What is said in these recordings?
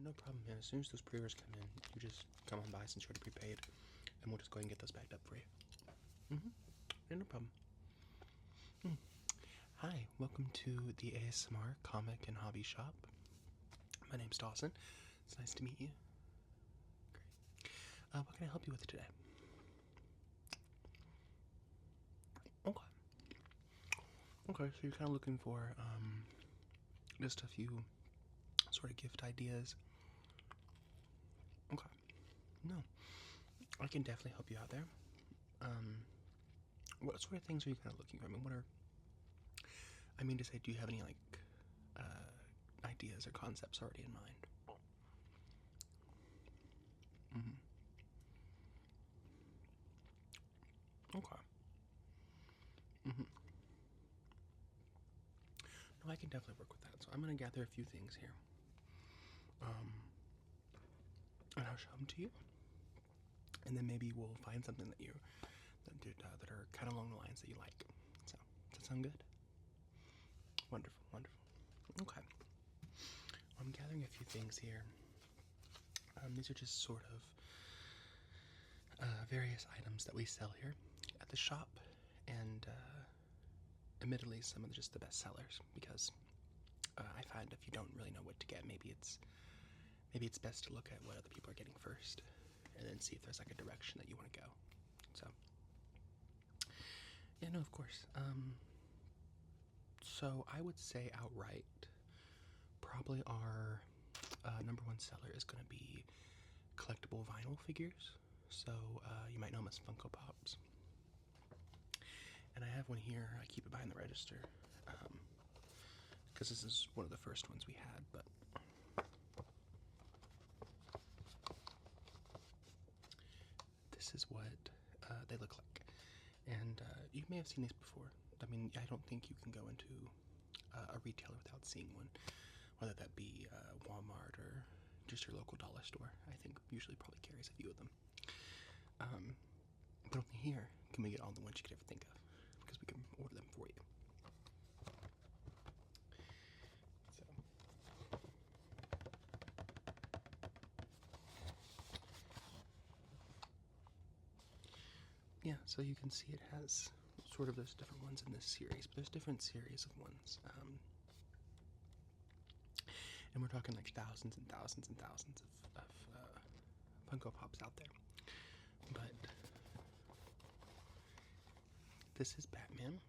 no problem, man. As soon as those pre-orders come in, you just come on by since you're already prepaid, and we'll just go ahead and get those backed up for you. Yeah, no problem. Hi, welcome to the ASMR comic and hobby shop. My name's Dawson. It's nice to meet you. Great. What can I help you with today? Okay. Okay, so you're kind of looking for just a few sort of gift ideas. Okay. No, I can definitely help you out there. What sort of things are you kind of looking for? I mean, to say, do you have any like ideas or concepts already in mind? Okay. No, I can definitely work with that. So I'm gonna gather a few things here, and I'll show them to you, and then maybe we'll find something that that are kind of along the lines that you like. So does that sound good? Wonderful, wonderful. Okay. I'm gathering a few things here. These are just sort of various items that we sell here at the shop, and admittedly, some of just the best sellers, because I find if you don't really know what to get, maybe it's best to look at what other people are getting first, and then see if there's like a direction that you want to go. So, yeah, no, of course. So I would say outright, probably our number one seller is going to be collectible vinyl figures. So you might know them as Funko Pops. And I have one here. I keep it behind the register because this is one of the first ones we had. But this is what they look like. And you may have seen these before. I mean, I don't think you can go into a retailer without seeing one, whether that be Walmart or just your local dollar store. I think usually probably carries a few of them. But only here can we get all the ones you could ever think of, because we can order them for you. So, yeah, so you can see it has sort of those different ones in this series, but there's different series of ones. And we're talking like thousands and thousands and thousands of Funko Pops out there. But this is Batman,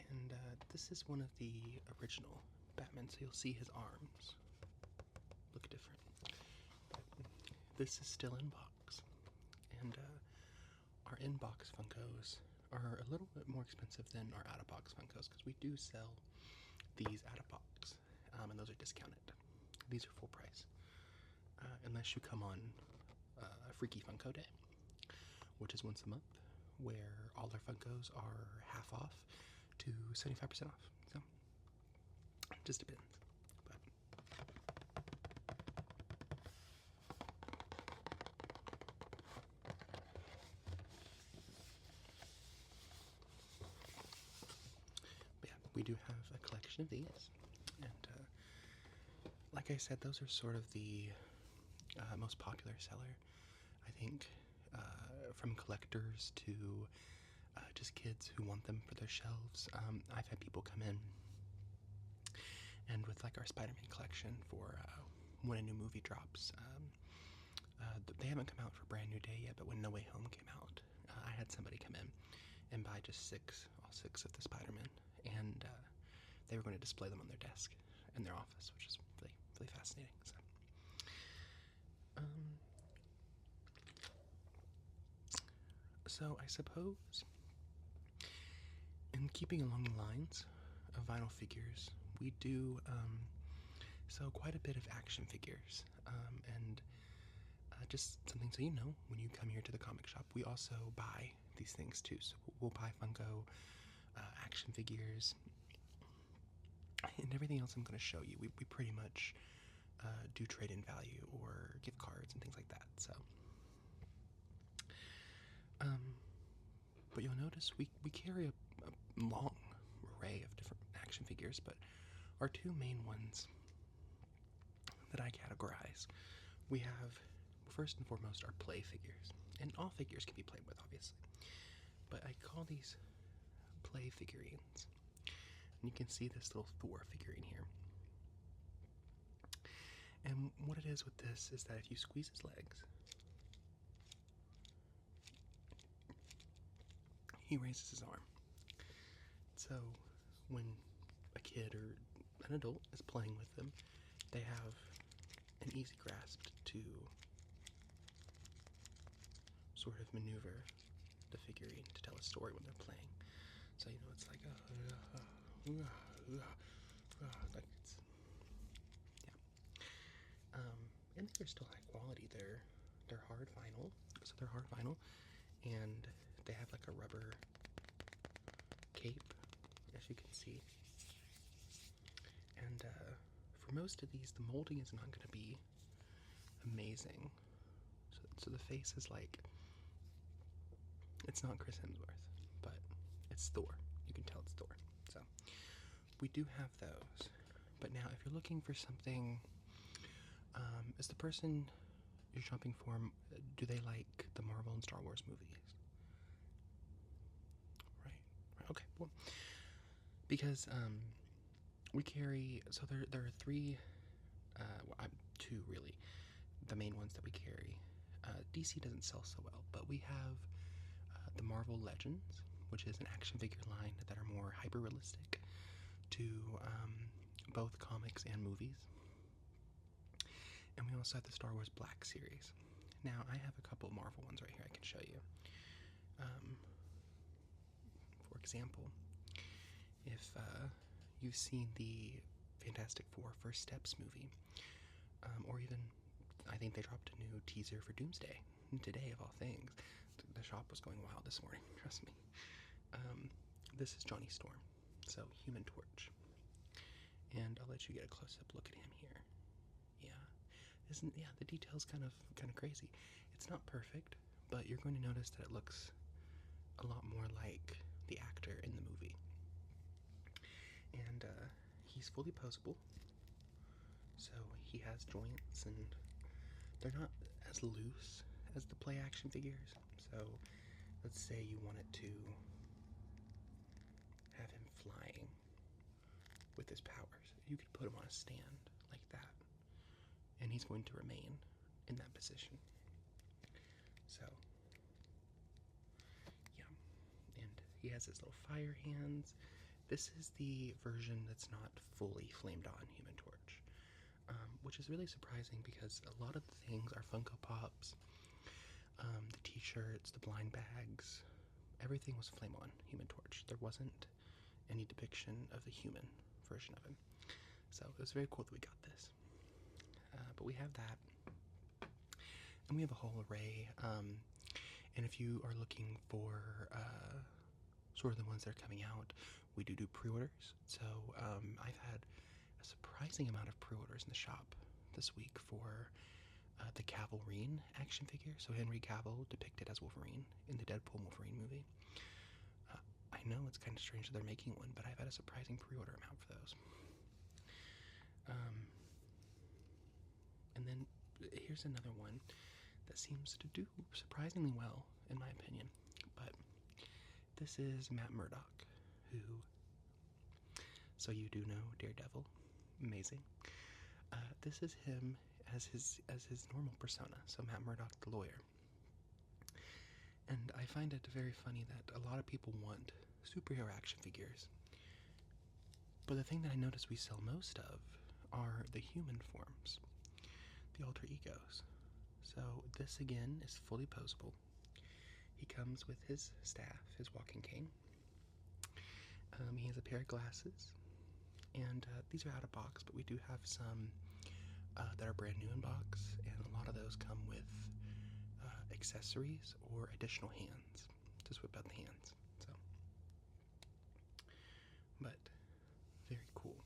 and this is one of the original Batman, so you'll see his arms look different. But this is still in box, and our in-box Funkos are a little bit more expensive than our out-of-box Funkos, because we do sell these out-of-box, and those are discounted. These are full price, unless you come on Freaky Funko Day, which is once a month, where all our Funkos are half off to 75% off. So it just depends. But yeah, we do have a collection of these, and like I said, those are sort of the most popular seller, I think, from collectors to just kids who want them for their shelves. I've had people come in, and with like our Spider-Man collection for when a new movie drops, they haven't come out for Brand New Day yet, but when No Way Home came out, I had somebody come in and buy just all six of the Spider-Man, and they were going to display them on their desk in their office, which is really, really fascinating. So I suppose, in keeping along the lines of vinyl figures, we do sell quite a bit of action figures, and just something so you know, when you come here to the comic shop, we also buy these things too. So we'll buy Funko action figures, and everything else I'm going to show you. We pretty much do trade-in value or gift cards and things like that. So, but you'll notice we carry a long array of different action figures, but our two main ones that I categorize. We have, first and foremost, our play figures. And all figures can be played with, obviously. But I call these play figurines. And you can see this little Thor figurine here. And what it is with this is that if you squeeze his legs, he raises his arm. So when a kid or an adult is playing with them, they have an easy grasp to sort of maneuver the figurine to tell a story when they're playing. So, you know, it's like, like it's, yeah. And they're still high quality. They're hard vinyl, so they're hard vinyl, and they have like a rubber cape, as you can see. And for most of these, the molding is not going to be amazing. So the face is like, it's not Chris Hemsworth, but it's Thor. You can tell it's Thor. So we do have those. But now, if you're looking for something, is the person you're shopping for, do they like the Marvel and Star Wars movies? Right. Okay. Well, because we carry, so there are three, two really, the main ones that we carry. DC doesn't sell so well, but we have the Marvel Legends, which is an action figure line that are more hyper-realistic to both comics and movies. And we also have the Star Wars Black series. Now, I have a couple of Marvel ones right here I can show you. For example, if you've seen the Fantastic Four First Steps movie, or even, I think they dropped a new teaser for Doomsday today, of all things. The shop was going wild this morning, trust me. This is Johnny Storm, so Human Torch. And I'll let you get a close-up look at him here. Yeah, the detail's kind of crazy. It's not perfect, but you're going to notice that it looks a lot more like the actor in the movie. And he's fully posable, so he has joints, and they're not as loose as the play action figures. So let's say you wanted to have him flying with his powers. You could put him on a stand like that, and he's going to remain in that position. So, yeah. And he has his little fire hands. This is the version that's not fully flamed on Human Torch, which is really surprising because a lot of the things are Funko Pops, the t-shirts, the blind bags, everything was flame on Human Torch. There wasn't any depiction of the human version of him. So it was very cool that we got this. But we have that. And we have a whole array. And if you are looking for sort of the ones that are coming out, we do pre-orders. So I've had a surprising amount of pre-orders in the shop this week for the Wolverine action figure. So Henry Cavill depicted as Wolverine in the Deadpool Wolverine movie. I know it's kind of strange that they're making one, but I've had a surprising pre-order amount for those. And then here's another one that seems to do surprisingly well, in my opinion. But this is Matt Murdock, who, so you do know Daredevil, amazing. This is him as his normal persona, so Matt Murdock, the lawyer. And I find it very funny that a lot of people want superhero action figures, but the thing that I notice we sell most of are the human forms, the alter egos. So this again is fully posable. He comes with his staff, his walking cane. He has a pair of glasses, and these are out of box, but we do have some that are brand new in box, and a lot of those come with accessories or additional hands to swip out the hands. So, but very cool.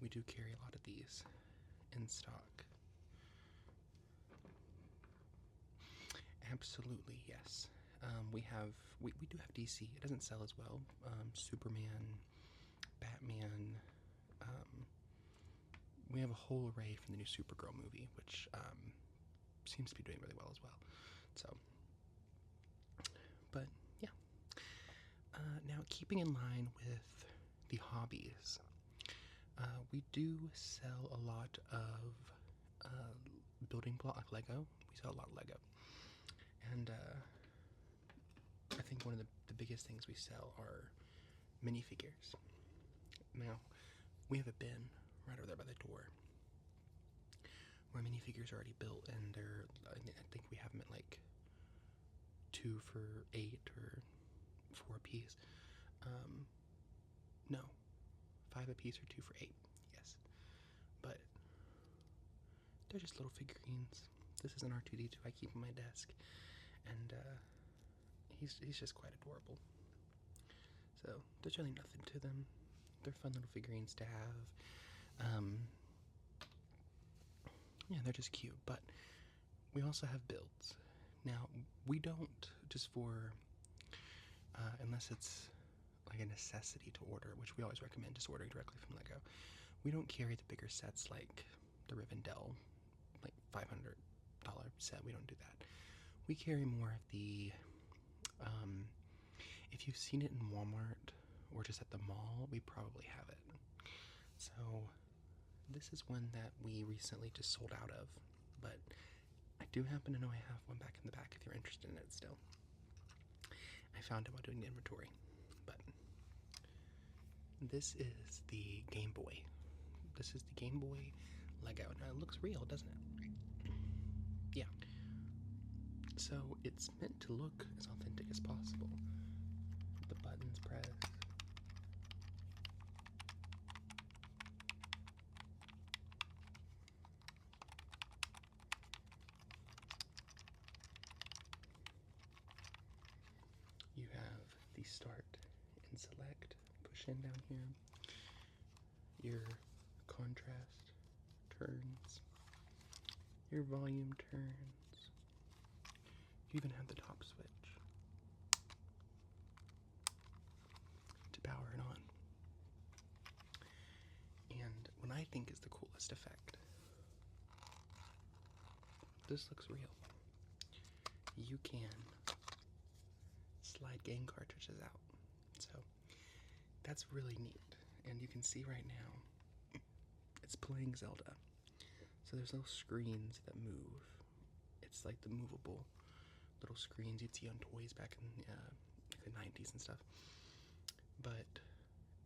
We do carry a lot of these in stock. Absolutely, yes. We do have DC. It doesn't sell as well. Superman, Batman, we have a whole array from the new Supergirl movie, which seems to be doing really well as well. So, but yeah. Now, keeping in line with the hobbies, we do sell a lot of building block Lego. We sell a lot of Lego. And I think one of the biggest things we sell are minifigures. Now, we have a bin right over there by the door where minifigures are already built, and I think we have them at like 2 for $8 or 4 a piece. No, 5 a piece or 2 for $8. Yes, but they're just little figurines. This is an R2-D2 I keep on my desk, and he's just quite adorable. So there's really nothing to them. They're fun little figurines to have. Yeah, they're just cute. But we also have builds. Now, we don't just for unless it's like a necessity to order, which we always recommend just ordering directly from Lego. We don't carry the bigger sets like the Rivendell, like $500 set. We don't do that. We carry more of the, if you've seen it in Walmart or just at the mall, we probably have it. So this is one that we recently just sold out of, but I do happen to know I have one back in the back if you're interested in it still. I found it while doing the inventory. But this is the Game Boy. This is the Game Boy Lego. Now it looks real, doesn't it? Yeah. So it's meant to look as authentic as possible. The buttons press. You have the start and select, push in down here, your contrast turns, your volume turns, you even have the top switch to power it on. And what I think is the coolest effect, this looks real. You can slide game cartridges out. So that's really neat. And you can see right now it's playing Zelda. So there's little screens that move. It's like the movable little screens you'd see on toys back in the 90s and stuff. But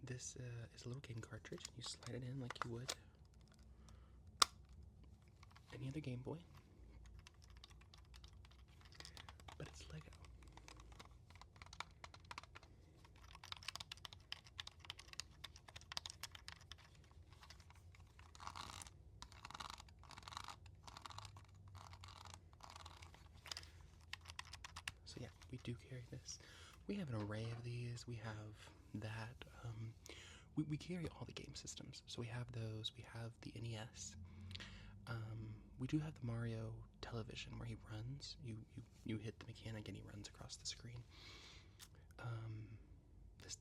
this is a little game cartridge, and you slide it in like you would any other Game Boy. But it's Lego. So yeah, we do carry this. We have an array of these. We have that. We carry all the game systems. So we have those. We have the NES. We do have the Mario television where he runs. You hit the mechanic and he runs across the screen.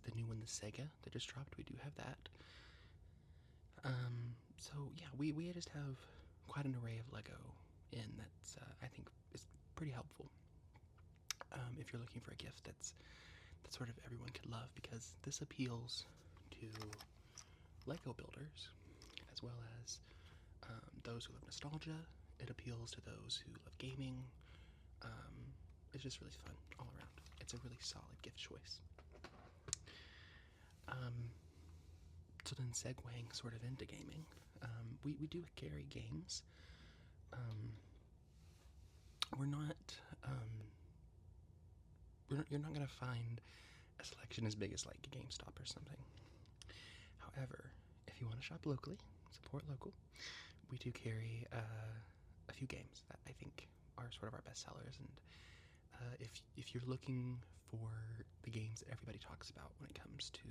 The new one, the Sega that just dropped, we do have that. So yeah, we just have quite an array of Lego in that's I think is pretty helpful. If you're looking for a gift that sort of everyone could love, because this appeals to Lego builders as well as those who love nostalgia. It appeals to those who love gaming. It's just really fun all around. It's a really solid gift choice. So then segueing sort of into gaming, we do carry games. You're not going to find a selection as big as like a GameStop or something. However, if you want to shop locally, support local, we do carry a few games that I think are sort of our best sellers. And if you're looking for the games that everybody talks about when it comes to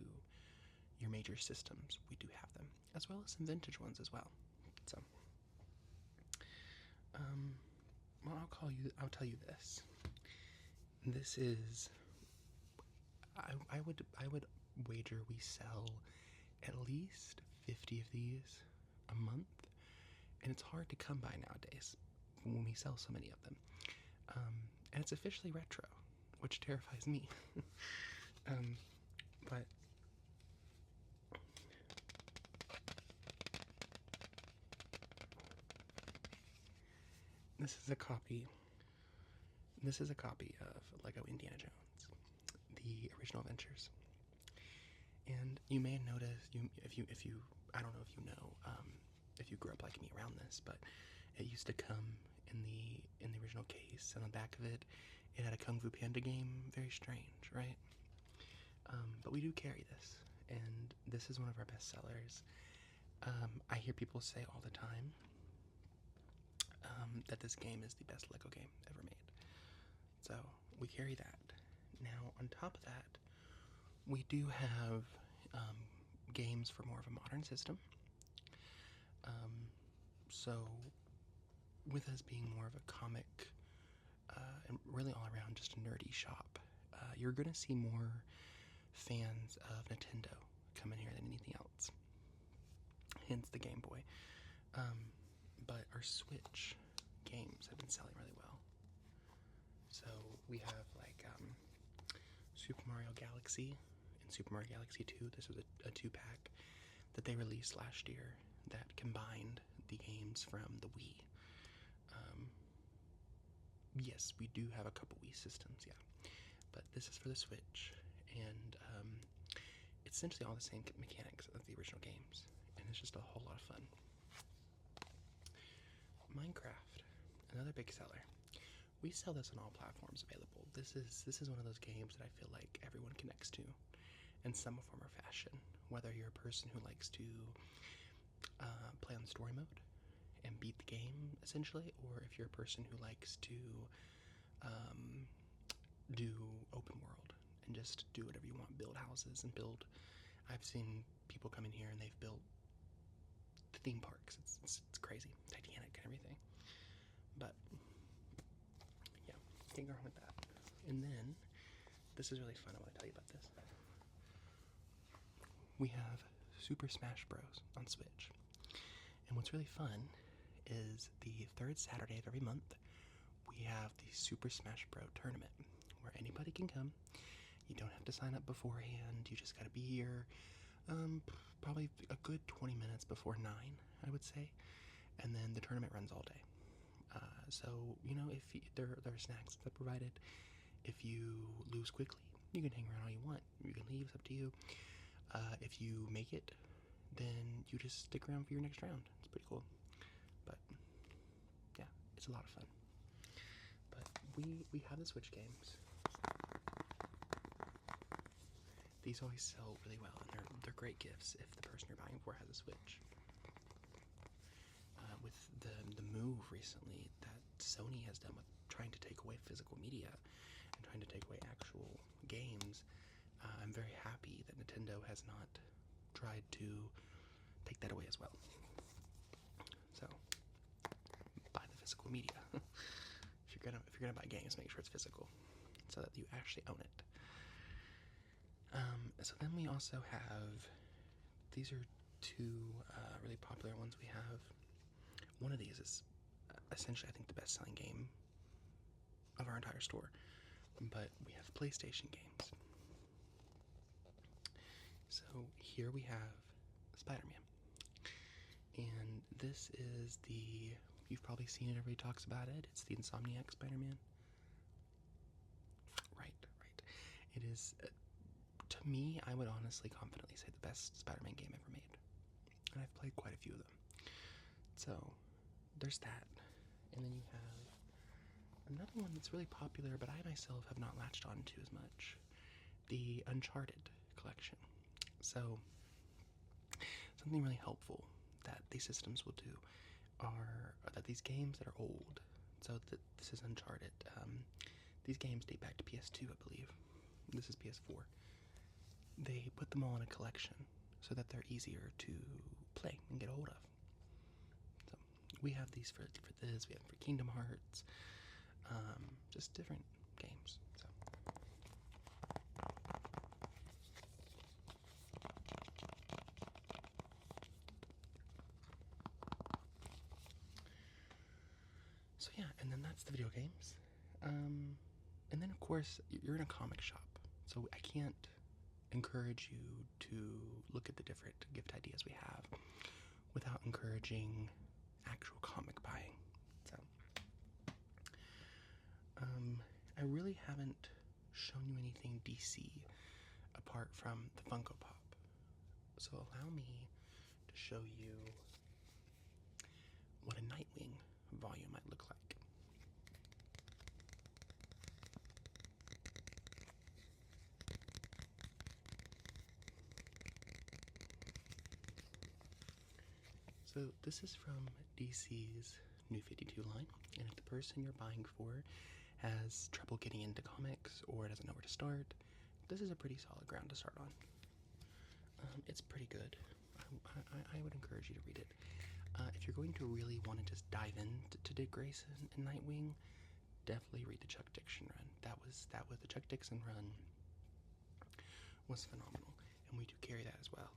your major systems, we do have them, as well as some vintage ones as well. So, well, I'll tell you this. This is, I would wager we sell at least 50 of these a month. and it's hard to come by nowadays when we sell so many of them. And it's officially retro, which terrifies me. But this is a copy. This is a copy of Lego Indiana Jones, the original Adventures. And you may have noticed, if you I don't know if you know, if you grew up like me around this, but it used to come in the original case. On the back of it, it had a Kung Fu Panda game. Very strange, right? But we do carry this, and this is one of our best sellers. I hear people say all the time that this game is the best Lego game ever made. So we carry that. Now, on top of that, we do have games for more of a modern system. So with us being more of a comic and really all around just a nerdy shop, you're going to see more fans of Nintendo come in here than anything else. Hence the Game Boy. But our Switch games have been selling really well. So we have like Super Mario Galaxy and Super Mario Galaxy 2. This was a 2-pack that they released last year that combined the games from the Wii. Yes, we do have a couple Wii systems, yeah. But this is for the Switch, and it's essentially all the same mechanics of the original games, and it's just a whole lot of fun. Minecraft, another big seller. We sell this on all platforms available. This is one of those games that I feel like everyone connects to in some form or fashion. Whether you're a person who likes to play on story mode and beat the game, essentially, or if you're a person who likes to do open world and just do whatever you want, build houses and build. I've seen people come in here and they've built theme parks. It's crazy, Titanic and everything. But yeah, can't go wrong with that. And then this is really fun. I want to tell you about this. We have Super Smash Bros. On Switch. And what's really fun is the third Saturday of every month, we have the Super Smash Bros. Tournament, where anybody can come. You don't have to sign up beforehand. You just got to be here probably a good 20 minutes before 9, I would say. And then the tournament runs all day. So, you know, if there are snacks that are provided. If you lose quickly, you can hang around all you want. You can leave. It's up to you. If you make it, then you just stick around for your next round. It's pretty cool. But yeah, it's a lot of fun. But we have the Switch games. These always sell really well, and they're great gifts if the person you're buying for has a Switch. With the move recently that Sony has done with trying to take away physical media and trying to take away actual games, I'm very happy that Nintendo has not tried to take that away as well. So, buy the physical media. if you're gonna buy games, make sure it's physical, so that you actually own it. So then we also have, these are two really popular ones we have. One of these is essentially, I think, the best-selling game of our entire store. But we have PlayStation games. So here we have Spider-Man. And this is you've probably seen it, everybody talks about it. It's the Insomniac Spider-Man. Right. It is, to me, I would honestly confidently say the best Spider-Man game ever made. And I've played quite a few of them. So there's that. And then you have another one that's really popular, but I myself have not latched on to as much. The Uncharted collection. So something really helpful that these systems will do are that these games that are old, so this is Uncharted, these games date back to PS2, I believe. This is PS4. They put them all in a collection so that they're easier to play and get a hold of. So we have these for this, we have for Kingdom Hearts, just different games. So So yeah, and then that's the video games. And then of course you're in a comic shop, so I can't encourage you to look at the different gift ideas we have without encouraging actual comic buying. So I really haven't shown you anything DC apart from the Funko Pop. So allow me to show you what a Nightwing volume might look like. So this is from DC's New 52 line, and if the person you're buying for has trouble getting into comics or doesn't know where to start, this is a pretty solid ground to start on. It's pretty good. I would encourage you to read it. If you're going to really want to just dive into Dick Grayson and Nightwing, definitely read the Chuck Dixon run. That was the Chuck Dixon run was phenomenal, and we do carry that as well.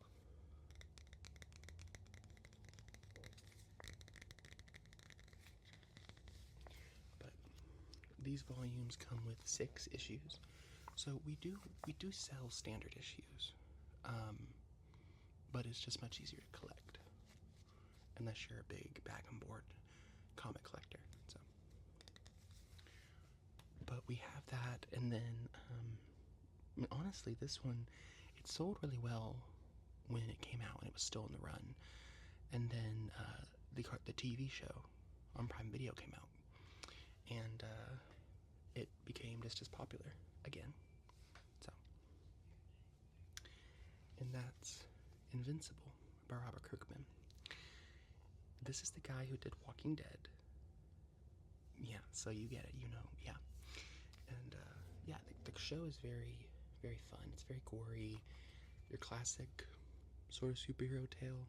But these volumes come with 6 issues, so we do sell standard issues, but it's just much easier to collect unless you're a big bag on board comic collector. So, but we have that, and then honestly, this one, it sold really well when it came out and it was still in the run, and then the TV show on Prime Video came out, and it became just as popular again. So, and that's Invincible by Robert Kirkman. This is the guy who did Walking Dead. Yeah, so you get it, you know, yeah. And yeah, the show is very, very fun. It's very gory, your classic sort of superhero tale.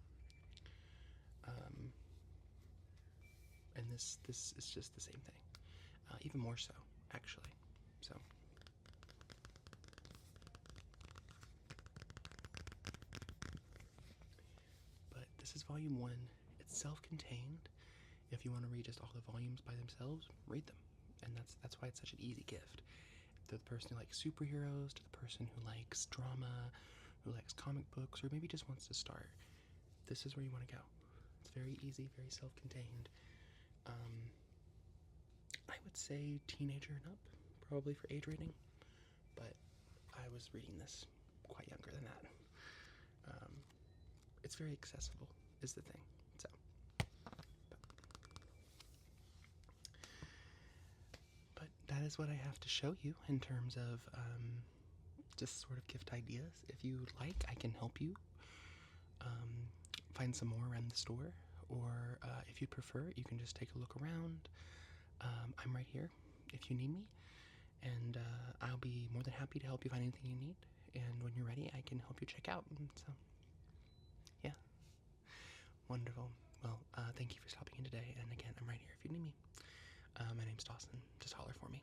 And this is just the same thing, even more so, actually. So. But this is volume 1. It's self-contained. If you want to read just all the volumes by themselves, read them. And that's why it's such an easy gift. To the person who likes superheroes, to the person who likes drama, who likes comic books, or maybe just wants to start, this is where you want to go. It's very easy, very self-contained. I would say teenager and up, probably for age rating, but I was reading this quite younger than that. It's very accessible, is the thing. So, but that is what I have to show you in terms of just sort of gift ideas. If you like, I can help you find some more around the store, or if you prefer, you can just take a look around. I'm right here if you need me, and I'll be more than happy to help you find anything you need. And when you're ready, I can help you check out. So, yeah. Wonderful. Well, thank you for stopping in today, and again, I'm right here if you need me. My name's Dawson. Just holler for me.